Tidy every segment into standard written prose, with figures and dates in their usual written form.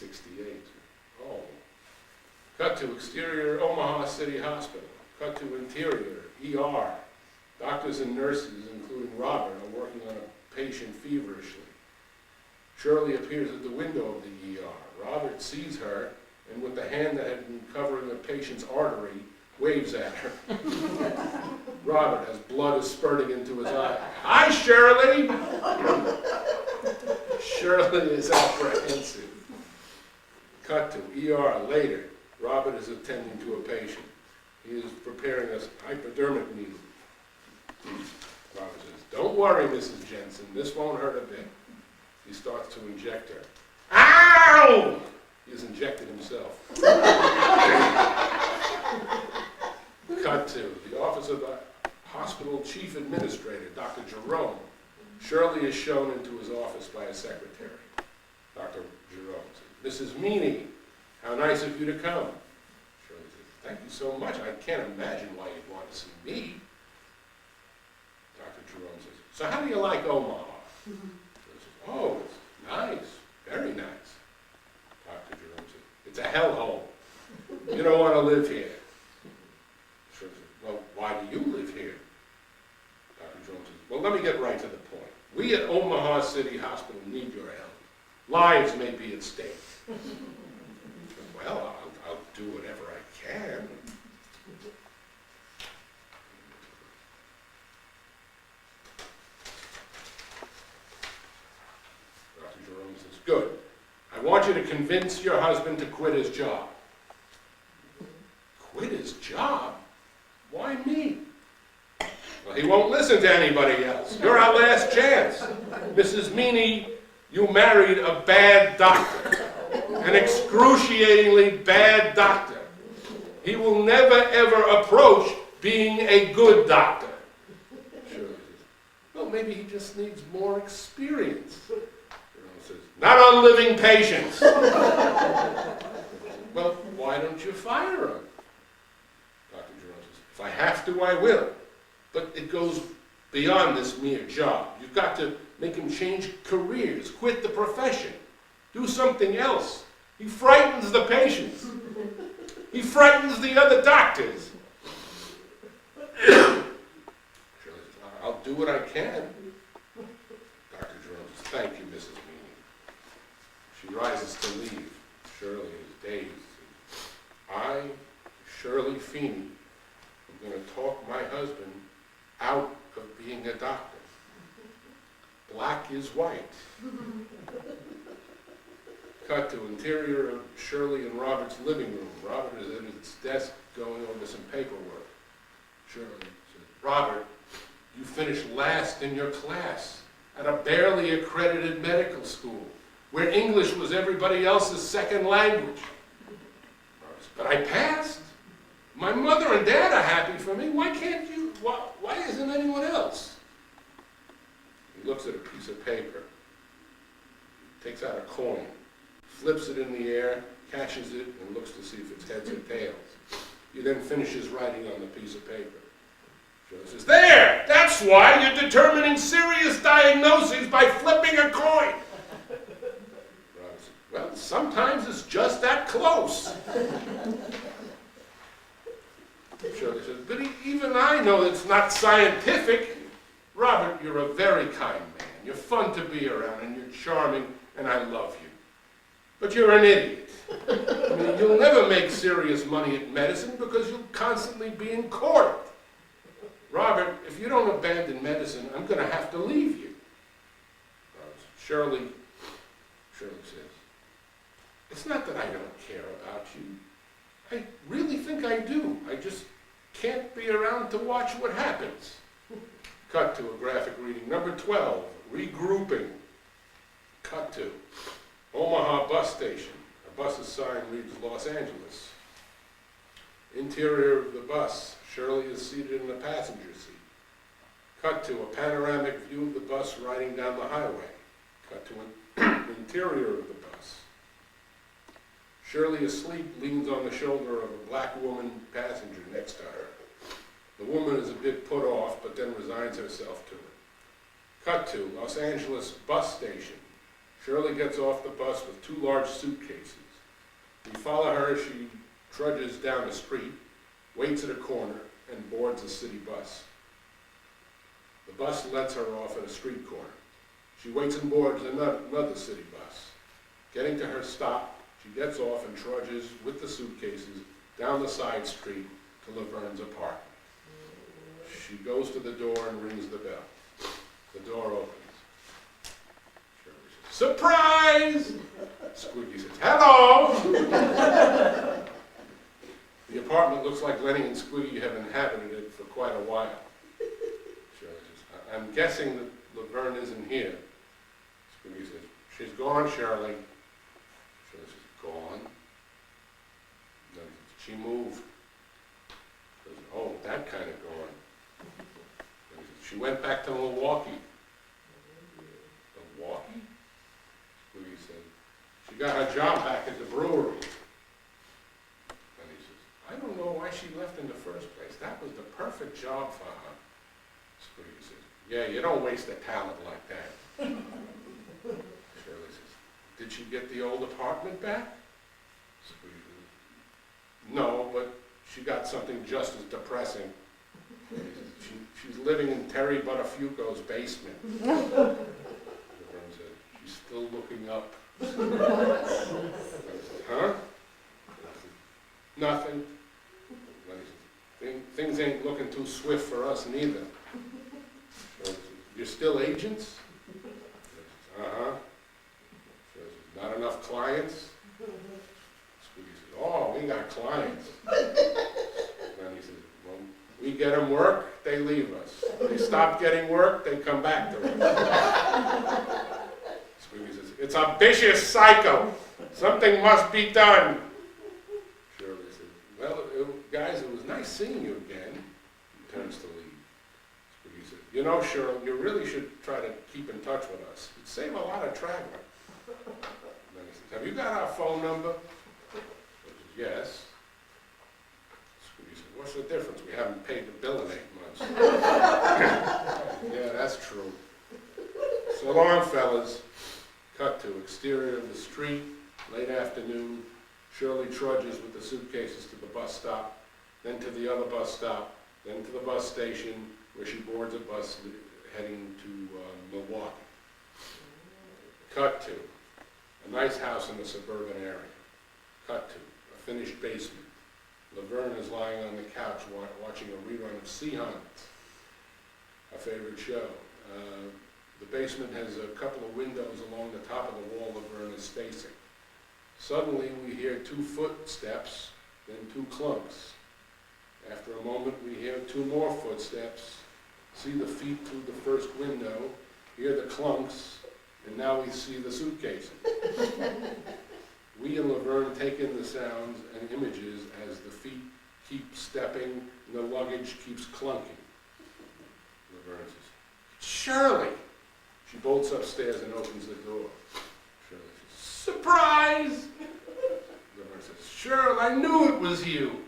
68. Oh. Cut to exterior Omaha City Hospital. Cut to interior ER. Doctors and nurses, including Robert, are working on a patient feverishly. Shirley appears at the window of the ER. Robert sees her, and with the hand that had been covering the patient's artery, waves at her. Robert, as blood is spurting into his eye. Hi, Shirley! Shirley is apprehensive. Cut to ER later. Robert is attending to a patient. He is preparing a hypodermic needle. Robert says, "Don't worry, Mrs. Jensen, this won't hurt a bit." He starts to inject her. Ow! He has injected himself. Cut to the office of the hospital chief administrator, Dr. Jerome. Shirley is shown into his office by his secretary. Dr. Jerome says, "Mrs. Meany, how nice of you to come." Shirley says, "Thank you so much. I can't imagine why you'd want to see me." Dr. Jerome says, "So how do you like Omaha?" Shirley says, "Oh, it's nice, very nice." Dr. Jerome says, "It's a hellhole. You don't want to live here." Shirley says, "Well, why do you live here?" Dr. Jerome says, "Well, let me get right to the point. We at Omaha City Hospital need your help. Lives may be at stake." "Well, I'll do whatever I can." Dr. Jerome says, "Good. I want you to convince your husband to quit his job." "Quit his job? Why me?" "Well, he won't listen to anybody else. You're our last chance. Mrs. Meany, you married a bad doctor. An excruciatingly bad doctor. He will never, ever approach being a good doctor." Shirley says, "Well, maybe he just needs more experience." Jerome says, "Not on living patients." "Well, why don't you fire him?" Dr. Jerome says, "If I have to, I will. But it goes beyond this mere job. You've got to make him change careers, quit the profession, do something else. He frightens the patients. He frightens the other doctors." Shirley says, "I'll do what I can." Dr. Jerome says, "Thank you, Mrs. Meany." She rises to leave. Shirley is dazed. "I, Shirley Feeney, am going to talk my husband out of being a doctor. Black is white." Cut to interior of Shirley and Robert's living room. Robert is at his desk going over some paperwork. Shirley says, "Robert, you finished last in your class at a barely accredited medical school where English was everybody else's second language." Robert says, "But I passed. My mother and dad are happy for me. Why can't you? Why isn't anyone else?" He looks at a piece of paper, takes out a coin, flips it in the air, catches it, and looks to see if it's heads or tails. He then finishes writing on the piece of paper. Shirley says, "There! That's why you're determining serious diagnoses by flipping a coin." Robert says, "Well, sometimes it's just that close." Shirley says, "But even I know it's not scientific." "Robert, you're a very kind man. You're fun to be around, and you're charming, and I love you. But you're an idiot. I mean, you'll never make serious money at medicine because you'll constantly be in court. Robert, if you don't abandon medicine, I'm going to have to leave you." Shirley says, "It's not that I don't care about you. I really think I do. I just can't be around to watch what happens." Cut to a graphic reading. Number 12, regrouping. Cut to Omaha bus station. A bus's sign reads Los Angeles. Interior of the bus. Shirley is seated in the passenger seat. Cut to a panoramic view of the bus riding down the highway. Cut to an interior of the bus. Shirley, asleep, leans on the shoulder of a black woman passenger next to her. The woman is a bit put off, but then resigns herself to it. Cut to Los Angeles bus station. Shirley gets off the bus with 2 large suitcases. We follow her as she trudges down the street, waits at a corner, and boards a city bus. The bus lets her off at a street corner. She waits and boards another city bus. Getting to her stop, she gets off and trudges with the suitcases down the side street to Laverne's apartment. She goes to the door and rings the bell. The door opens. Shirley says, "Surprise!" Squeaky says, "Hello!" The apartment looks like Lenny and Squeaky have inhabited it for quite a while. Shirley says, "I'm guessing that Laverne isn't here." Squeaky says, "She's gone, Shirley." Shirley says, "Gone?" Then he says, "She moved." She says, "Oh, that kind of gone." Then he says, "She went back to Milwaukee." "Milwaukee?" Squeaky said, "She got her job back at the brewery." And he says, "I don't know why she left in the first place. That was the perfect job for her." Squeaky says, "Yeah, you don't waste a talent like that." Shirley says, "Did she get the old apartment back?" Squeaky says, "No, but she got something just as depressing." He says, She's living in Terry Buttafuoco's basement." Laverne said, "She's still looking up." I said, "Huh?" Said, "Nothing." Then he said, "Things ain't looking too swift for us neither." Said, "You're still agents?" "Uh-huh." Says, "Not enough clients?" Squeaky says, "Oh, we got clients." Then he says, "Well, we get them work, they leave us. They stop getting work, they come back to us." Squeaky says, "It's a vicious cycle. Something must be done." Shirley says, "Well, guys, it was nice seeing you again." He turns to leave. Squeaky says, "You know, Shirley, you really should try to keep in touch with us. It'd save a lot of traveling." Then he says, "Have you got our phone number?" She says, "Yes." Squeaky says, "What's the difference? We haven't paid the bill in 8 months." "Yeah, that's true. So long, fellas." Cut to exterior of the street, late afternoon. Shirley trudges with the suitcases to the bus stop, then to the other bus stop, then to the bus station, where she boards a bus heading to Milwaukee. Cut to a nice house in the suburban area. Cut to a finished basement. Laverne is lying on the couch watching a rerun of Sea Hunt, a favorite show. The basement has a couple of windows along the top of the wall Laverne is facing. Suddenly we hear 2 footsteps, then 2 clunks. After a moment we hear 2 more footsteps, see the feet through the first window, hear the clunks, and now we see the suitcases. We and Laverne take in the sounds and images as the feet keep stepping and the luggage keeps clunking. Laverne says, "Shirley!" She bolts upstairs and opens the door. Shirley says, "Surprise!" Laverne says, "Shirley, I knew it was you."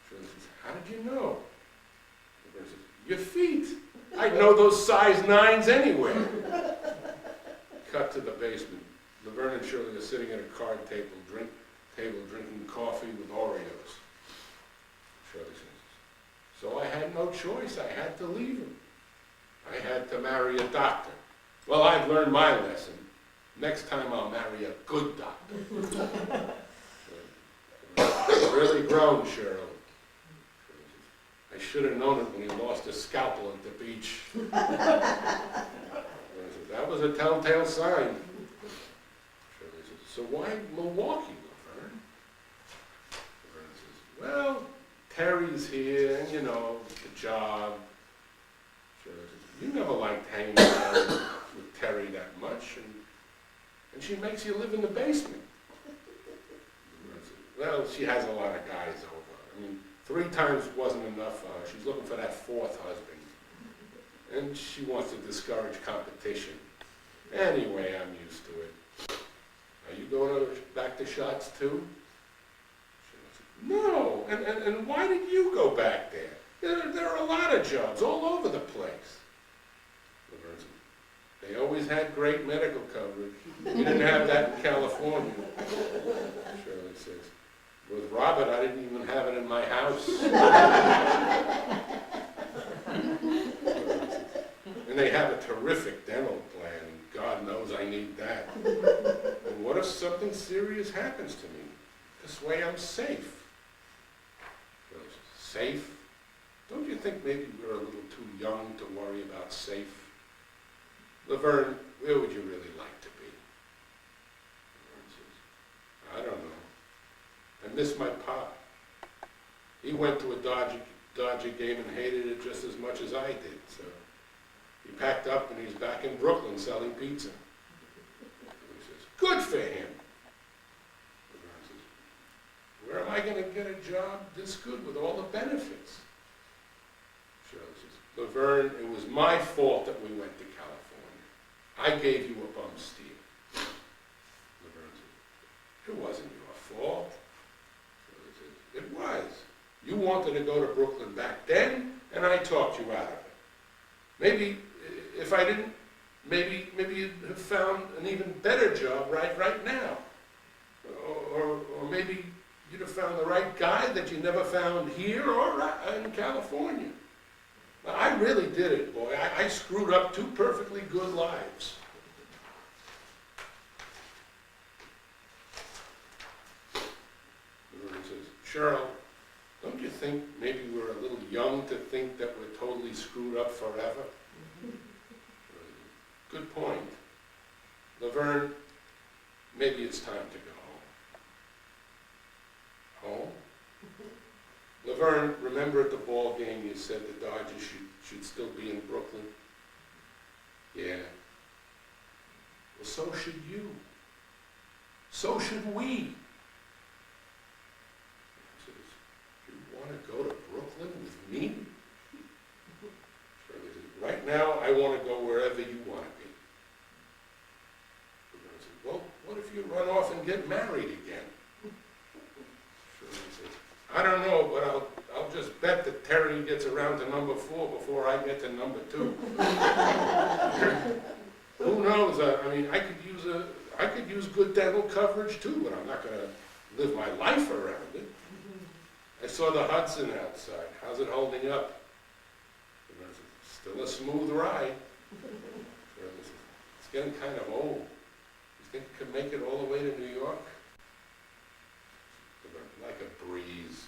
Shirley says, "How did you know?" Laverne says, "Your feet. I'd know those size 9s anywhere." Cut to the basement. Laverne and Shirley are sitting at a card table drinking coffee with Oreos. Shirley says, "So I had no choice. I had to leave him. I had to marry a doctor. Well, I've learned my lesson. Next time I'll marry a good doctor." You've really grown, Shirley. "I should have known it when he lost his scalpel at the beach." "That was a telltale sign." Shirley says, "So why Milwaukee, Laverne?" Laverne says, "Well, Terry's here, and the job." Shirley says, "You never liked hanging around with Terry that much, and she makes you live in the basement." Laverne says, "Well, she has a lot of guys over. 3 times wasn't enough for her. She's looking for that 4th husband. And she wants to discourage competition. Anyway, I'm used to it. Are you going back to shots too?" Shirley said, "No, and why did you go back there? There are a lot of jobs all over the place." Laverne said, They always had great medical coverage. We didn't have that in California. Shirley says, with Robert, I didn't even have it in my house. And they have a terrific dental plan. God knows I need that. And what if something serious happens to me? This way I'm safe. Shirley says, safe? Don't you think maybe we're a little too young to worry about safe? Laverne, where would you really like to be? Laverne says, I don't know. I miss my pop. He went to a Dodger game and hated it just as much as I did, so he packed up and he's back in Brooklyn selling pizza. He says, good for him. Laverne says, where am I going to get a job this good with all the benefits? Shirley says, Laverne, it was my fault that we went to California. I gave you a bum steer. Laverne says, it wasn't your fault. Shirley says, it was. You wanted to go to Brooklyn back then, and I talked you out of it. Maybe if I didn't, maybe you'd have found an even better job right now. Or maybe you'd have found the right guy that you never found here or in California. I really did it, boy. I screwed up 2 perfectly good lives. Laverne says, Cheryl, don't you think maybe we're a little young to think that we're totally screwed up forever? Good point. Laverne, maybe it's time to go home. Home? Laverne, remember at the ball game you said the Dodgers should still be in Brooklyn? Yeah. Well, so should you. So should we. He says, you want to go to Brooklyn with me? Shirley says, right now I want to go wherever you want to be. Laverne says, well, what if you run off and get married again? Shirley says, I don't know, but I'll just bet that Terry gets around to number 4 before I get to number 2. Who knows? I mean, I could use good dental coverage too, but I'm not going to live my life around it. I saw the Hudson outside. How's it holding up? Still a smooth ride. It's getting kind of old. You think it could make it all the way to New York? Like a breeze.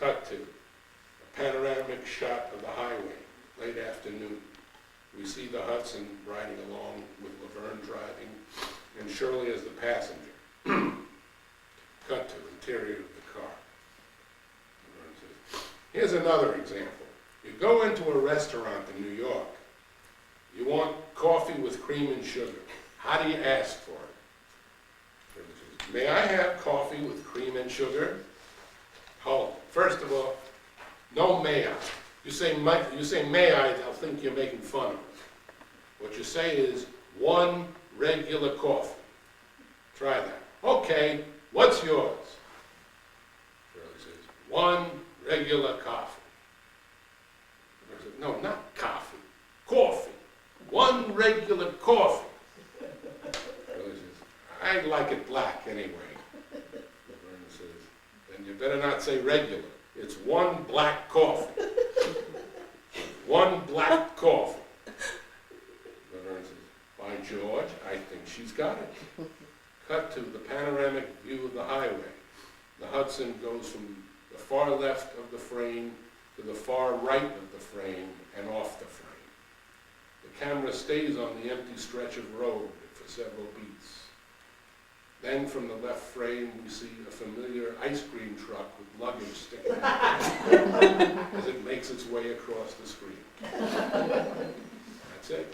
Cut to a panoramic shot of the highway, late afternoon. We see the Hudson riding along with Laverne driving and Shirley as the passenger. Cut to interior of the car. Laverne says, here's another example. You go into a restaurant in New York. You want coffee with cream and sugar. How do you ask for it? Shirley says, may I have coffee with cream and sugar? Hold. First of all, no may I. You say may I, they'll think you're making fun of it. What you say is 1 regular coffee. Try that. Okay, what's yours? Shirley says, 1 regular coffee. I said, no, not coffee. Coffee. 1 regular coffee. Shirley says, I like it black anyway. You better not say regular. It's 1 black coffee. 1 black coffee. Laverne says, by George, I think she's got it. Cut to the panoramic view of the highway. The Hudson goes from the far left of the frame to the far right of the frame and off the frame. The camera stays on the empty stretch of road for several beats. Then from the left frame, we see a familiar ice cream truck with luggage sticking out as it makes its way across the screen. That's it.